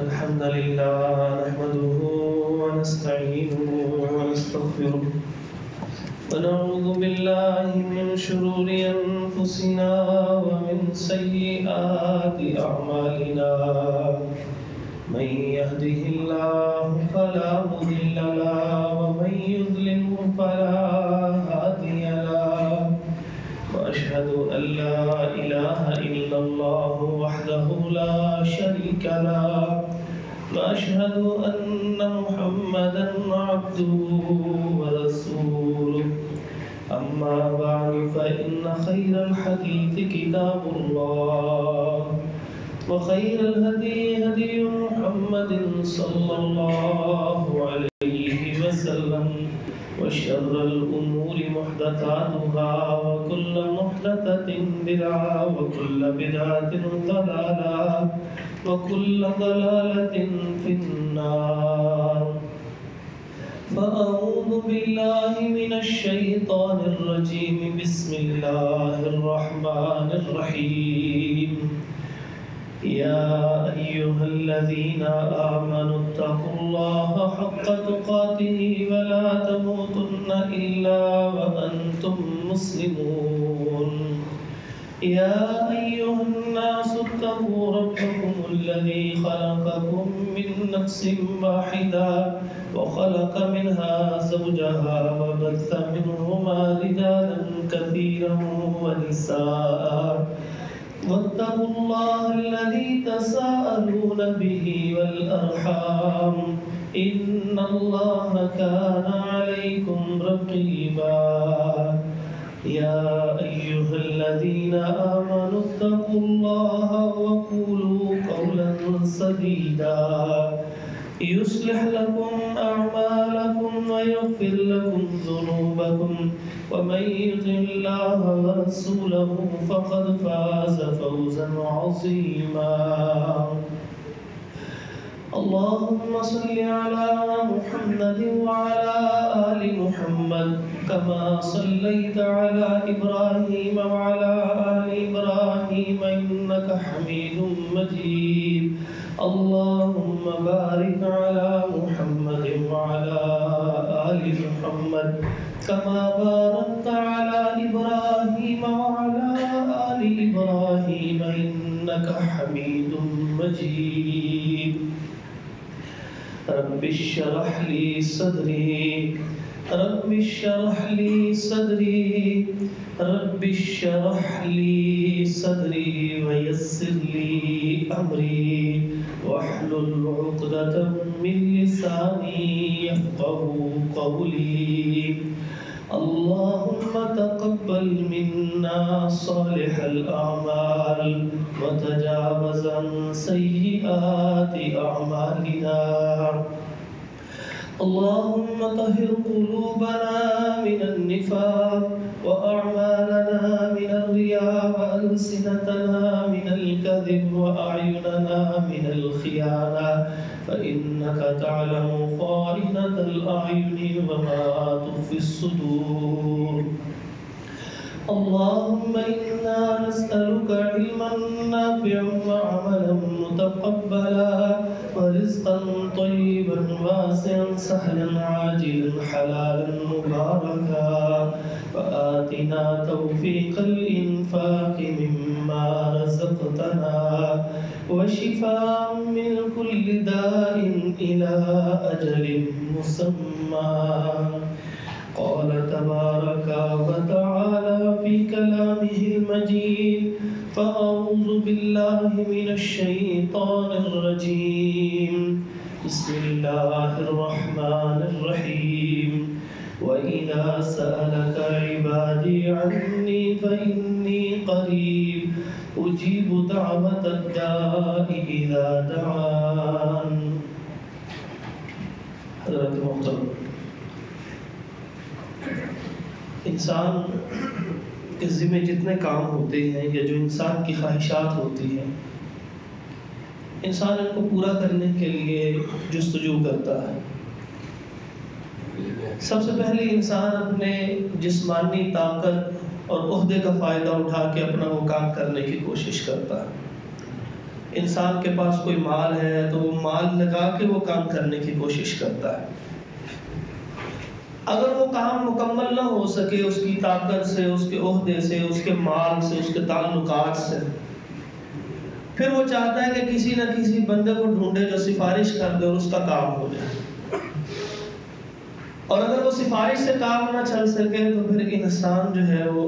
الحمد لله نحمده ونستعينه ونستغفره ونعوذ بالله من شرور أنفسنا ومن سيئات أعمالنا من يهده الله فلا مضل له ومن يضلله فلا هادي له وأشهد أن لا إله إلا الله وحده لا شريك له وأشهد أن محمدا عبده ورسوله أما بعد فإن خير الحديث كتاب الله وخير الهدي هدي محمد صلى الله عليه وسلم وشر الأمور محدثاتها وكل محدثة بدعة وكل بدعة ضلالة وكل ضلالة في النار فأعوذ بالله من الشيطان الرجيم بسم الله الرحمن الرحيم يا أيها الذين آمنوا اتقوا الله حق تقاته ولا تموتن إلا وأنتم مسلمون يا أيها الناس اتقوا ربكم الذي خلقكم من نفس واحدة وخلق منها زوجها وبث منهما رجالا كثيرا ونساء واتقوا الله الذي تساءلون به والأرحام إن الله كان عليكم رقيبا يا أيها الذين آمنوا اتقوا الله وقولوا قولا سديدا يصلح لكم أعمالكم ويغفر لكم ذنوبكم ومن يطع الله ورسوله فقد فاز فوزا عظيما اللهم صل على محمد وعلى آل محمد كما صليت على إبراهيم وعلى آل إبراهيم إنك حميد مجيد اللهم بارك على محمد وعلى آل محمد كما باركت على إبراهيم وعلى آل إبراهيم إنك حميد مجيد رب اشرح لي صدري رب اشرح لي صدري رب اشرح لي صدري ويسر لي أمري واحلل عقدة من لساني يفقهوا قولي اللهم تقبل منا صالح الأعمال وتجاوز عن سيئات أعمالنا اللهم طهر قلوبنا من النفاق وأعمالنا من الرياء وألسنتنا من الكذب وأعيننا من الخيانة فإنك تعلم خائنة الأعين وما تخفي الصدور اللهم إنا نسألك علما نافعا وعملا متقبلا ورزقا طيبا واسعا سهلا عاجلا حلالا مباركا وآتنا توفيق الإنفاق مما رزقتنا وشفاء من كل داء إلى أجل مسمى قال تبارك وتعالى في كلامه المجيد فأعوذ بالله من الشيطان الرجيم بسم الله الرحمن الرحيم وإذا سألك عبادي عني فإني قريب أجيب دعوة الداء إذا دعان حضرت محترم انسان کے ذمہ جتنے کام ہوتے ہیں یا جو انسان کی خواہشات ہوتی ہیں انسان ان کو پورا کرنے کے لیے جستجو کرتا ہے سب سے پہلے انسان اپنے جسمانی طاقت اور عہدے کا فائدہ اٹھا کے اپنا وہ کام کرنے کی کوشش کرتا ہے انسان کے پاس کوئی مال ہے تو وہ مال لگا کے وہ کام کرنے کی کوشش کرتا ہے. اگر وہ کام مکمل نہ ہو سکے اس کی طاقت سے، اس کے عہدے سے، اس کے مال سے، اس کے تعلقات سے، پھر وہ چاہتا ہے کہ کسی نہ کسی بندے کو ڈھونڈے جو سفارش کر دے اور اس کا کام ہو جائے. اور اگر وہ سفارش سے کام نہ چل سکے تو پھر انسان جو ہے وہ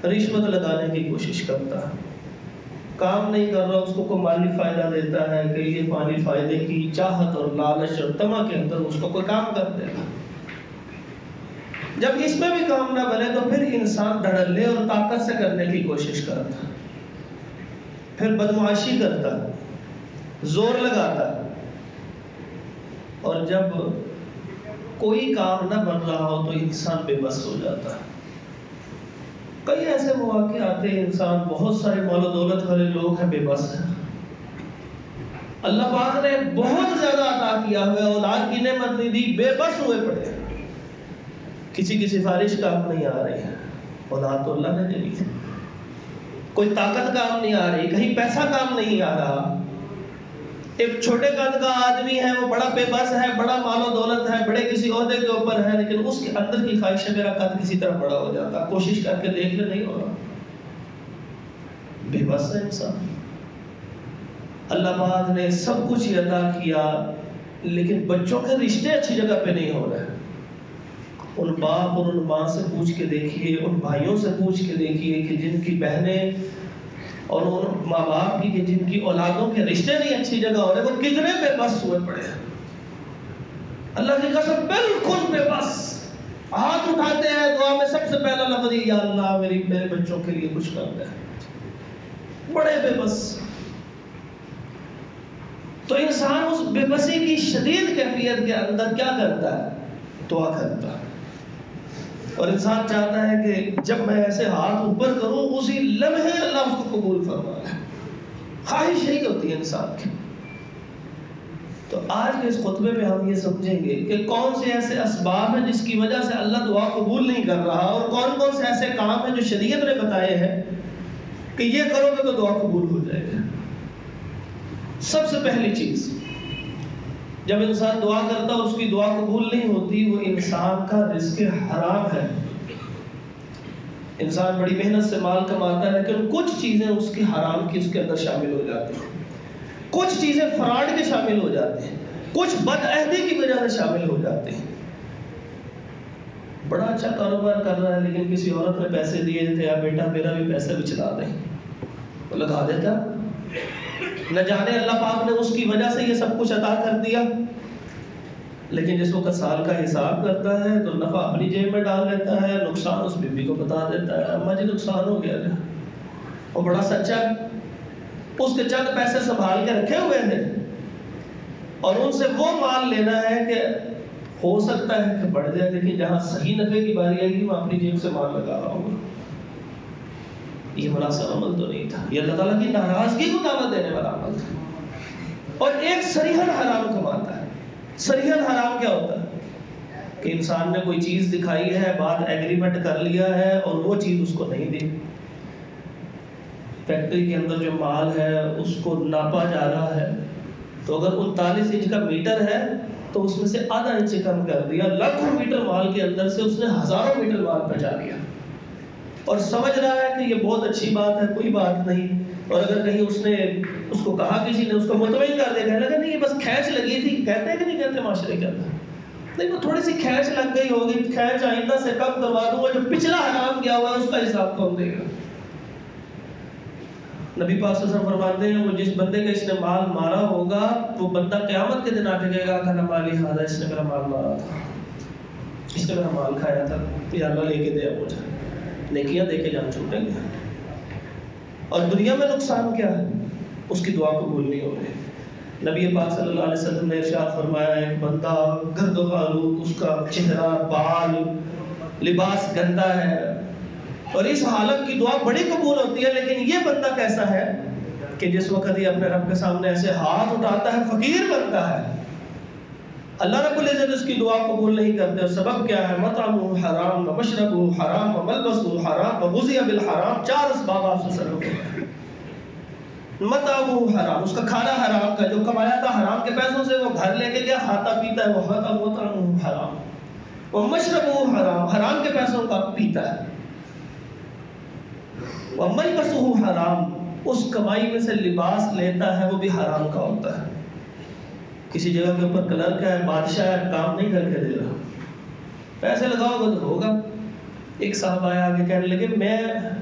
رشوت لگانے کی کوشش کرتا ہے. کام نہیں کر رہا، اس کو کوئی مالی فائدہ دیتا ہے کہ یہ مالی فائدے کی چاہت اور لالچ اور طمع کے اندر اس کو کوئی کام کر دے گا. جب اس میں بھی کام نہ بنے تو پھر انسان دھڑلے اور طاقت سے کرنے کی کوشش کرتا ہے، پھر بدمعاشی کرتا ہے، زور لگاتا ہے. اور جب کوئی کام نہ بن رہا ہو تو انسان بے بس ہو جاتا ہے. کئی ایسے مواقع آتے ہیں، انسان بہت سارے مال و دولت والے لوگ ہیں، بے بس ہیں. اللہ پاک نے بہت زیادہ عطا کیا ہوا ہے، اولاد کی نعمت نہیں دی، بے بس ہوئے پڑے. کسی کی سفارش کام نہیں آ رہی ہے، اولاد تو اللہ نے دے دی. کوئی طاقت کام نہیں آ رہی، کہیں پیسہ کام نہیں آ رہا. ایک چھوٹے قد کا آدمی ہے، وہ بڑا بے بس ہے، بڑا مال و دولت ہے، بڑے کسی عہدے کے اوپر ہے، لیکن اس کے اندر کی خواہش ہے میرا قد کسی طرح بڑا ہو جاتا. کوشش کر کے دیکھ لے، نہیں ہو رہا. بے بس ہے انسان. اللہ پاک نے سب کچھ عطا کیا لیکن بچوں کے رشتے اچھی جگہ پہ نہیں ہو رہے. ان باپ اور ان ماں سے پوچھ کے دیکھیے، ان بھائیوں سے پوچھ کے دیکھیے کہ جن کی بہنیں اور ان ماں باپ کی کہ جن کی اولادوں کے رشتے نہیں اچھی جگہ ہو رہے، وہ کتنے بے بس ہوئے پڑے ہیں. اللہ کی قسم بالکل بے بس. ہاتھ اٹھاتے ہیں دعا میں سب سے پہلا لفظ یا اللہ میرے بچوں کے لیے کچھ کر دے. بڑے بے بس. تو انسان اس بے بسی کی شدید کیفیت کے اندر کیا کرتا ہے؟ دعا کرتا ہے. اور انسان چاہتا ہے کہ جب میں ایسے ہاتھ اوپر کروں اسی لمحے اللہ اس کو قبول فرمائے. خواہش یہی ہوتی ہے انسان کی. تو آج کے اس خطبے میں ہم یہ سمجھیں گے کہ کون سے ایسے اسباب ہیں جس کی وجہ سے اللہ دعا قبول نہیں کر رہا، اور کون کون سے ایسے کام ہیں جو شریعت نے بتائے ہیں کہ یہ کرو گے تو دعا قبول ہو جائے گا. سب سے پہلی چیز، جب انسان دعا کرتا ہے اس کی دعا قبول نہیں ہوتی، وہ انسان کا رزق حرام ہے. انسان بڑی محنت سے مال کماتا ہے لیکن کچھ چیزیں اس کی حرام کی اس کے اندر شامل ہو جاتی ہیں، کچھ چیزیں فراڈ کے شامل ہو جاتی ہیں، کچھ بد عہدی کی وجہ سے شامل ہو جاتی ہیں. بڑا اچھا کاروبار کر رہا ہے لیکن کسی عورت نے پیسے دیے تھے، یا بیٹا میرا بھی پیسے بچلا دیں، وہ لگا دیتا. نہ جانے اللہ پاک نے اس کی وجہ سے یہ سب کچھ عطا کر دیا، لیکن جس وقت سال کا حساب کرتا ہے تو نفع اپنی جیب میں ڈال لیتا ہے، نقصان اس بیوی کو بتا دیتا ہے، اماں جی نقصان ہو گیا ہے. وہ بڑا سچا، اس کے چند پیسے سنبھال کے رکھے ہوئے ہیں اور ان سے وہ مال لینا ہے کہ ہو سکتا ہے کہ بڑھ جائے، لیکن جہاں صحیح نفع کی باری آئے گی وہ اپنی جیب سے مال لگا رہا ہوگا. یہ مناسب عمل تو نہیں تھا، یہ اللہ تعالیٰ کی ناراضگی کو دعوت دینے والا عمل تھا. اور ایک صریحاً حرام کماتا ہے. صریحاً حرام کیا ہوتا ہے؟ کہ انسان نے کوئی چیز دکھائی ہے، بات ایگریمنٹ کر لیا ہے اور وہ چیز اس کو نہیں دی. فیکٹری کے اندر جو مال ہے اس کو ناپا جا رہا ہے، تو اگر 39 انچ کا میٹر ہے تو اس میں سے آدھا انچ کم کر دیا. لاکھوں میٹر مال کے اندر سے اس نے ہزاروں میٹر مال پہنچا دیا اور سمجھ رہا ہے کہ یہ بہت اچھی بات ہے، کوئی بات نہیں. اور اگر کہیں اس نے اس کو کہا کسی نے اس کو مطمئن کر دیا، کہنے لگا نہیں یہ بس کھینچ لگی تھی. کہتے ہیں کہ نہیں کہتے معاشرے کے اندر؟ نہیں، وہ تھوڑی سی کھینچ لگ گئی ہوگی، کھینچ آئندہ سے کم کروا دوں گا، جو پچھلا حرام کیا ہوا ہے اس کا حساب کون دے گا؟ نبی پاک صلی اللہ علیہ وسلم فرماتے ہیں وہ جس بندے کا اس نے مال مارا ہوگا وہ بندہ قیامت کے دن آ کے کہے گا کہ مالی ہاذا، اس نے میرا مال مارا تھا، اس نے میرا مال کھایا تھا، یا اللہ لے کے دے اب مجھے. نیکیاں دے کے جان چھوٹیں گے. اور دنیا میں نقصان کیا ہے؟ اس کی دعا قبول نہیں ہو رہی. نبی پاک صلی اللہ علیہ وسلم نے ارشاد فرمایا ایک بندہ گرد و آلود، اس کا چہرہ، بال، لباس گندا ہے اور اس حالت کی دعا بڑی قبول ہوتی ہے. لیکن یہ بندہ کیسا ہے کہ جس وقت یہ اپنے رب کے سامنے ایسے ہاتھ اٹھاتا ہے فقیر بنتا ہے، اللہ رب العزت اس کی دعا قبول نہیں کرتے. اور سبب کیا ہے؟ مطعمہ حرام ومشربہ حرام وملبسہ حرام وغذی بالحرام. 4 اسباب آپ سے سر ہوتے ہیں. متعبہ حرام، اس کا کھانا حرام کا، جو کمایا تھا حرام کے پیسوں سے وہ گھر لے کے گیا، کھاتا پیتا ہے وہ کھاتا، مطعمہ حرام، ومشربہ حرام، حرام کے پیسوں کا پیتا ہے، وملبسہ حرام، اس کمائی میں سے لباس لیتا ہے وہ بھی حرام کا ہوتا ہے. کسی جگہ کے اوپر کلرک ہے، بادشاہ ہے، کام نہیں کر کے دے رہا، پیسے لگاؤ گے تو ہوگا. ایک صاحب آیا آگے کہنے لگے میں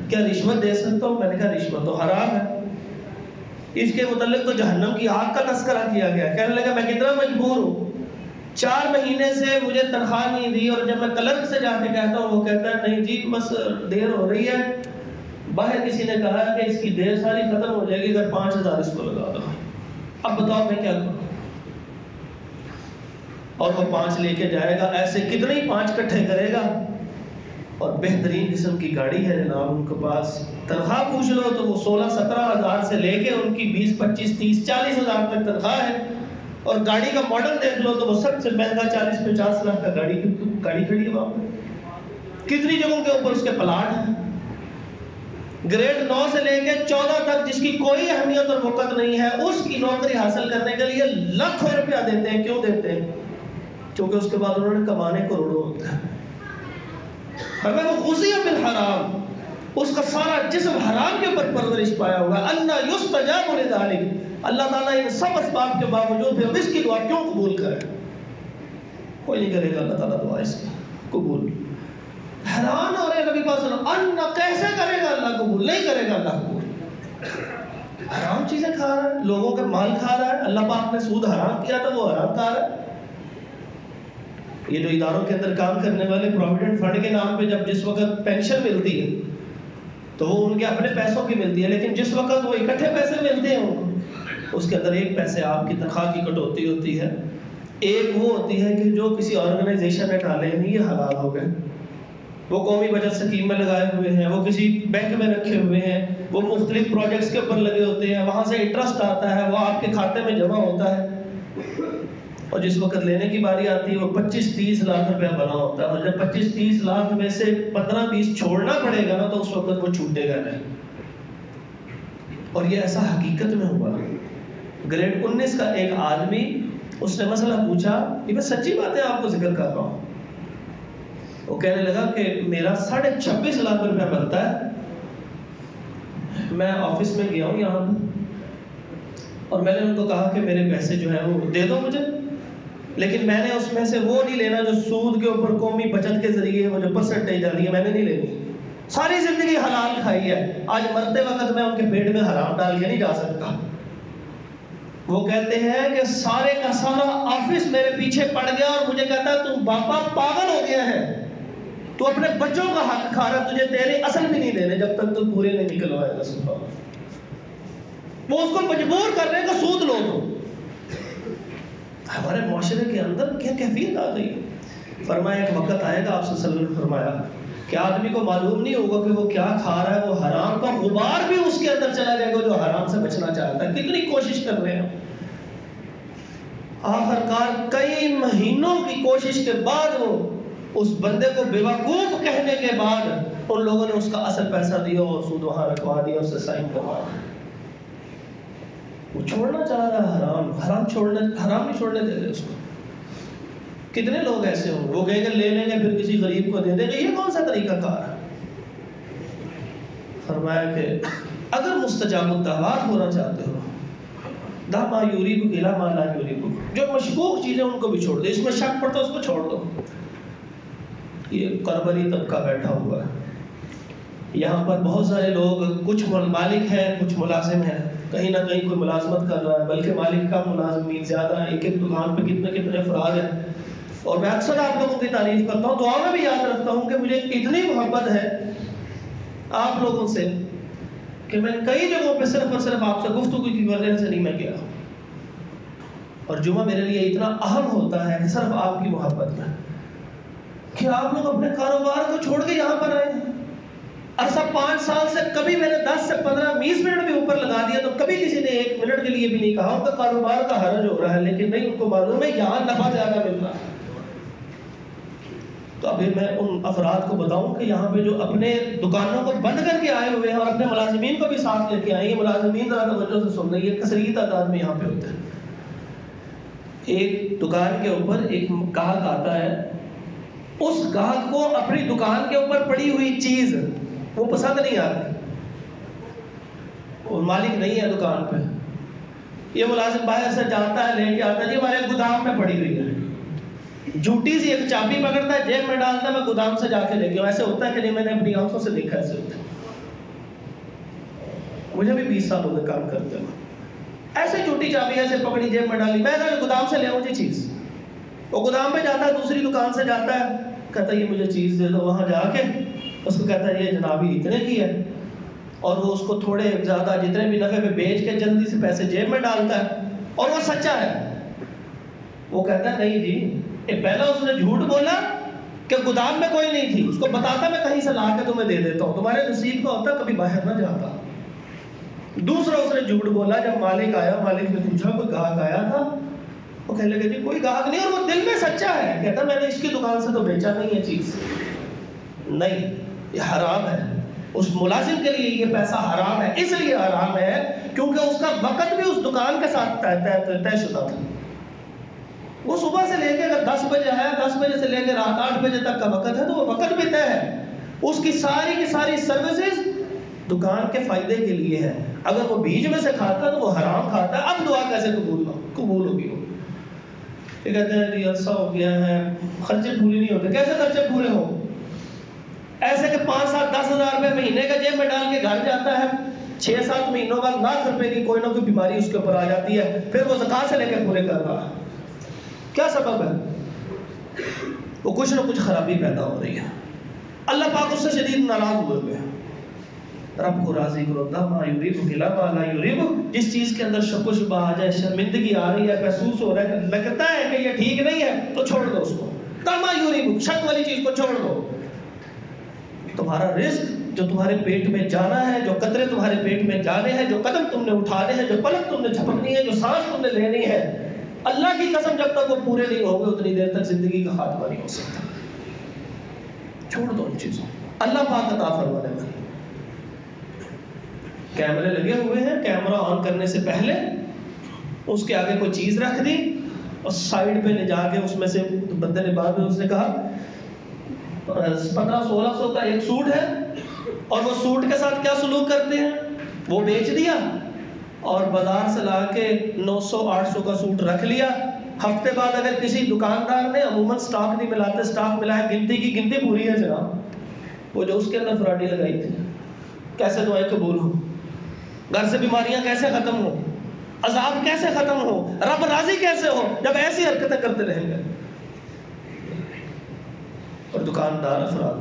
کیا رشوت دے سکتا ہوں؟ میں نے کہا رشوت تو حرام ہے، اس کے متعلق تو جہنم کی آگ کا تذکرہ کیا گیا. کہنے لگا میں کتنا مجبور ہوں، 4 مہینے سے مجھے تنخواہ نہیں دی، اور جب میں کلرک سے جا کے کہتا ہوں وہ کہتا ہے نہیں جی بس دیر ہو رہی ہے، باہر کسی نے کہا کہ اس کی دیر ساری ختم ہو جائے گی اگر 5,000 اس کو لگا دو. اب بتاؤ میں کیا کروں؟ اور وہ 5 لے کے جائے گا، ایسے کتنے ہی 5 اکٹھے کرے گا، اور بہترین قسم کی گاڑی ہے جناب ان کے پاس. تنخواہ پوچھ لو تو وہ 16-17 ہزار سے لے کے ان کی 20-25-30-40 ہزار تک تنخواہ ہے، اور گاڑی کا ماڈل دیکھ لو تو وہ سب سے مہنگا 40-50 لاکھ کا گاڑی کھڑی ہے وہاں پہ. کتنی جگہوں کے اوپر اس کے پلاٹ ہیں. گریڈ 9 سے لے کے 14 تک جس کی کوئی اہمیت اور وقت نہیں ہے، اس کی نوکری حاصل کرنے کے لیے لاکھوں روپیہ دیتے ہیں. کیوں دیتے ہیں؟ کیونکہ اس کے بعد انہوں نے کمانے کروڑوں ہوتا ہے. ہمیں وہ غذی بالحرام، اس کا سارا جسم حرام کے اوپر پرورش پایا ہوگا. انا یستجاب لذلک، اللہ تعالیٰ ان سب اسباب کے باوجود بھی اس کی دعا کیوں قبول کرے؟ کوئی نہیں کرے گا اللہ تعالیٰ دعا اس کی قبول. حیران ہو رہے نبی پاک صلی اللہ علیہ وسلم، کیسے کرے گا اللہ قبول؟ نہیں کرے گا اللہ قبول. حرام چیزیں کھا رہا ہے، لوگوں کا مال کھا رہا ہے. اللہ پاک نے سود حرام کیا تھا، وہ حرام کھا رہا ہے. یہ جو اداروں کے اندر کام کرنے والے پروویڈنٹ فنڈ کے نام پہ جب جس وقت پینشن ملتی ہے تو وہ ان کے اپنے پیسوں کی ملتی ہے، لیکن جس وقت وہ اکٹھے پیسے ملتے ہیں ان کو، اس کے اندر 1 پیسے آپ کی تنخواہ کی کٹوتی ہوتی ہے. ایک وہ ہوتی ہے کہ جو کسی آرگنائزیشن نے ڈالے نہیں، یہ حلال ہو گئے، وہ قومی بچت اسکیم میں لگائے ہوئے ہیں، وہ کسی بینک میں رکھے ہوئے ہیں، وہ مختلف پروجیکٹس کے اوپر لگے ہوتے ہیں، وہاں سے انٹرسٹ آتا ہے، وہ آپ کے کھاتے میں جمع ہوتا ہے، اور جس وقت لینے کی باری آتی ہے وہ 25-30 لاکھ روپیہ بنا ہوتا ہے. اور جب 25-30 لاکھ میں سے 15-20 چھوڑنا پڑے گا نا تو اس وقت وہ چھوٹے گا نہیں. اور یہ ایسا حقیقت میں ہوا. گریڈ 19 کا ایک آدمی، اس نے مسئلہ پوچھا، یہ میں سچی باتیں آپ کو ذکر کر رہا ہوں. وہ کہنے لگا کہ میرا 26.5 لاکھ روپیہ بنتا ہے، میں آفس میں گیا ہوں یہاں پہ، اور میں نے ان کو کہا کہ میرے پیسے جو ہیں وہ دے دو مجھے، لیکن میں نے اس میں سے وہ نہیں لینا جو سود کے اوپر قومی بچت کے ذریعے وہ جو پرسنٹیج ڈالی ہے میں نے نہیں لینی. ساری زندگی حلال کھائی ہے، آج مرتے وقت میں ان کے پیٹ میں حرام ڈال کے نہیں جا سکتا. وہ کہتے ہیں کہ سارے کا سارا آفس میرے پیچھے پڑ گیا اور مجھے کہتا ہے تم باپا پاگل ہو گیا ہے، تو اپنے بچوں کا حق کھا رہا، تجھے تیرے اصل بھی نہیں دینے جب تک تو پورے نہیں نکلوائے گا. سبحان اللہ. وہ اس کو مجبور کر رہے ہیں کہ سود لو. تو ہمارے معاشرے کے اندر کیا کیفیت آ گئی. فرمایا ایک وقت آئے گا، آپ صلی اللہ علیہ وسلم نے فرمایا کہ آدمی کو معلوم نہیں ہوگا کہ وہ کیا کھا رہا ہے، وہ حرام کا غبار بھی اس کے اندر چلا جائے گا جو حرام سے بچنا چاہتا ہے. کتنی کوشش کر رہے ہیں، آخرکار کئی مہینوں کی کوشش کے بعد وہ اس بندے کو بیوقوف کہنے کے بعد ان لوگوں نے اس کا اصل پیسہ دیا اور سود وہاں رکھوا دیا، اس سے سائن کروا دیا. وہ چھوڑنا چاہ رہا ہے حرام، حرام نہیں چھوڑنے دے رہے اس کو. کتنے لوگ ایسے ہوں وہ کہیں گے لے لیں گے پھر کسی غریب کو دے دیں گے، یہ کون سا طریقہ کار ہے؟ فرمایا کہ اگر مستجاب الدعوات ہونا چاہتے ہو، دا ما یوریبک الی ما لا یوریبک، جو مشکوک چیزیں ان کو بھی چھوڑ دو، اس میں شک پڑتا اس کو چھوڑ دو. یہ قربری طبقہ بیٹھا ہوا ہے یہاں پر، بہت سارے لوگ، کچھ مالک ہیں کچھ ملازم ہیں، کہیں نہ کہیں کوئی ملازمت کر رہا ہے، بلکہ مالک کا ملازمین زیادہ ہے. ایک دکان پہ کتنے افراد ہیں. اور میں اکثر آپ لوگوں کی تعریف کرتا ہوں، دعا میں بھی یاد رکھتا ہوں کہ مجھے اتنی محبت ہے آپ لوگوں سے کہ میں کئی جگہوں پہ صرف اور صرف آپ سے گفتگو کی وجہ سے نہیں میں گیا. اور جمعہ میرے لیے اتنا اہم ہوتا ہے کہ صرف آپ کی محبت میں، کہ آپ لوگ اپنے کاروبار کو چھوڑ کے یہاں پر آئے ہیں. عرصہ 5 سال سے کبھی میں نے 10 سے 15-20 منٹ بھی اوپر لگا دیا تو کبھی کسی نے 1 منٹ کے لیے بھی نہیں کہا ان کا کاروبار کا حرج ہو رہا ہے، لیکن نہیں، ان کو معلوم ہے یہاں نفع زیادہ مل رہا ہے. تو ابھی میں ان افراد کو بتاؤں کہ یہاں پہ جو اپنے دکانوں کو بند کر کے آئے ہوئے ہیں اور اپنے ملازمین کو بھی ساتھ لے کے آئے ہیں، یہ ملازمین ذرا توجہ سے سن رہے ہیں، یہ کثیر تعداد میں یہاں پہ ہوتے ہیں۔ ایک دکان کے اوپر ایک گاہک آتا ہے، اس گاہک کو اپنی دکان کے اوپر پڑی ہوئی چیز وہ پسند نہیں آتی، وہ مالک نہیں ہے دکان پہ، یہ ملازم باہر سے جاتا ہے لے کے آتا ہے، جی ہمارے گودام میں پڑی ہوئی ہے، جھوٹی سی ایک چابی پکڑتا ہے، جیب میں ڈالتا ہے، میں گودام سے جا کے لے کے ایسے ہوتا ہے کہ نہیں، میں نے اپنی آنکھوں سے دیکھا ایسے ہوتا ہے، مجھے بھی 20 سال ہو گئے کام کرتے ہوئے، ایسے جھوٹی چابی ایسے پکڑی جیب میں ڈالی، میں گودام سے لے آؤں جی چیز، وہ گودام پہ جاتا ہے، دوسری دکان سے جاتا ہے، کہتا ہے یہ مجھے چیز دے دو، وہاں جا کے اس کو کہتا ہے یہ جنابی اتنے کی ہے، اور وہ اس کو تھوڑے زیادہ جتنے بھی نفع پہ بیچ کے جلدی سے پیسے جیب میں ڈالتا ہے، اور وہ سچا ہے، وہ کہتا ہے نہیں جی، پہلا اس نے جھوٹ بولا کہ گودام میں کوئی نہیں تھی، اس کو بتاتا میں کہیں سے لا کے تمہیں دے دیتا ہوں، تمہارے نصیب کا ہوتا کبھی باہر نہ جاتا۔ دوسرا اس نے جھوٹ بولا، جب مالک آیا، مالک نے پوچھا کوئی گاہک آیا تھا، وہ کہنے لگے جی کوئی گاہک نہیں، اور وہ دل میں سچا ہے، کہتا میں نے اس کی دکان سے تو بیچا نہیں ہے چیز، نہیں یہ حرام ہے، اس ملازم کے لیے یہ پیسہ حرام ہے، اس لیے حرام ہے کیونکہ اس کا وقت بھی اس دکان کے ساتھ طے شدہ تھا، وہ صبح سے لے کے اگر 10 بجے آیا، 10 بجے سے لے کے رات 8 بجے تک کا وقت ہے تو وہ وقت بھی طے ہے، اس کی ساری سروسز دکان کے فائدے کے لیے ہے، اگر وہ بیچ میں سے کھاتا تو وہ حرام کھاتا ہے، اب دعا کیسے قبول ہوگی؟ وہ یہ کہتے ہیں جی عرصہ ہو گیا ہے، خرچے پورے نہیں ہوتے، کیسے خرچے پورے ہوں؟ ایسے کہ 5 7 10 ہزار روپے مہینے کا جیب میں ڈال کے گھر جاتا ہے، 6 7 مہینوں بعد لاکھ روپے کی کوئی نہ کوئی بیماری اس کے اوپر آ جاتی ہے، پھر وہ زکات سے لے کے پورے کر رہا ہے، کیا سبب ہے؟ وہ کچھ نہ کچھ خرابی پیدا ہو رہی ہے، اللہ پاک اس سے شدید ناراض ہوئے ہیں۔ رب کو راضی کرو، ما یریب کلا ما لا یریب، جس چیز کے اندر شک و شبہ آ جائے، شرمندگی آ رہی ہے، محسوس ہو رہا ہے، لگتا ہے کہ یہ ٹھیک نہیں ہے، تو چھوڑ دو اس کو، ما یریب، شک والی چیز کو چھوڑ دو۔ تمہارا رزق جو تمہارے پیٹ میں جانا ہے، جو قطرے تمہارے پیٹ میں جانے ہیں، جو قدم تم نے اٹھانے ہیں، جو پلک تم نے جھپکنی ہے، جو سانس تم نے لینی ہے، اللہ کی قسم جب تک وہ پورے نہیں ہوں گے اتنی دیر تک زندگی کا خاتمہ نہیں ہو سکتا۔ چھوڑ دو ان چیزوں، اللہ پاک عطا فرمانے والا۔ کیمرے لگے ہوئے ہیں، کیمرہ آن کرنے سے پہلے اس کے آگے کوئی چیز رکھ دی اور سائیڈ پہ لے جا کے اس میں سے بندے نے بعد میں اس نے کہا 1500-1600 کا ایک سوٹ ہے، اور وہ سوٹ کے ساتھ کیا سلوک کرتے ہیں، وہ بیچ دیا اور بازار سے لا کے 900-800 کا سوٹ رکھ لیا، ہفتے بعد اگر کسی دکاندار نے، عموماً سٹاک نہیں ملاتے، سٹاک ملا ہے، گنتی کی گنتی پوری ہے جناب، وہ جو اس کے اندر فراڈی لگائی تھی، کیسے دعائیں قبول ہوں، گھر سے بیماریاں کیسے ختم ہو، عذاب کیسے ختم ہو، رب راضی کیسے ہو جب ایسی حرکتیں کرتے رہیں گے۔ اور دکاندار افراد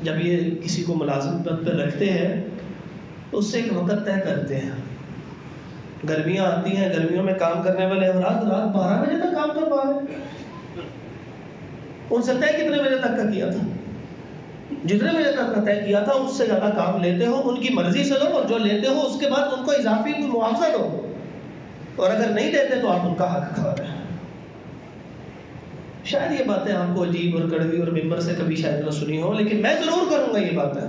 جب یہ کسی کو ملازمت پہ رکھتے ہیں تو اس سے ایک وقت طے کرتے ہیں، گرمیاں آتی ہیں، گرمیوں میں کام کرنے والے افراد رات 12 بجے تک کام کر پا رہے ہیں، ان سے طے کتنے بجے تک کا کیا تھا؟ جتنے بجے تک کا طے کیا تھا اس سے زیادہ کام لیتے ہو، ان کی مرضی سے لو، اور جو لیتے ہو اس کے بعد ان کو اضافی کوئی معاوضہ دو، اور اگر نہیں دیتے تو آپ ان کا حق کھا رہے ہیں۔ شاید یہ باتیں آپ کو عجیب اور کڑوی اور ممبر سے کبھی شاید نہ سنی ہو، لیکن میں ضرور کروں گا یہ باتیں،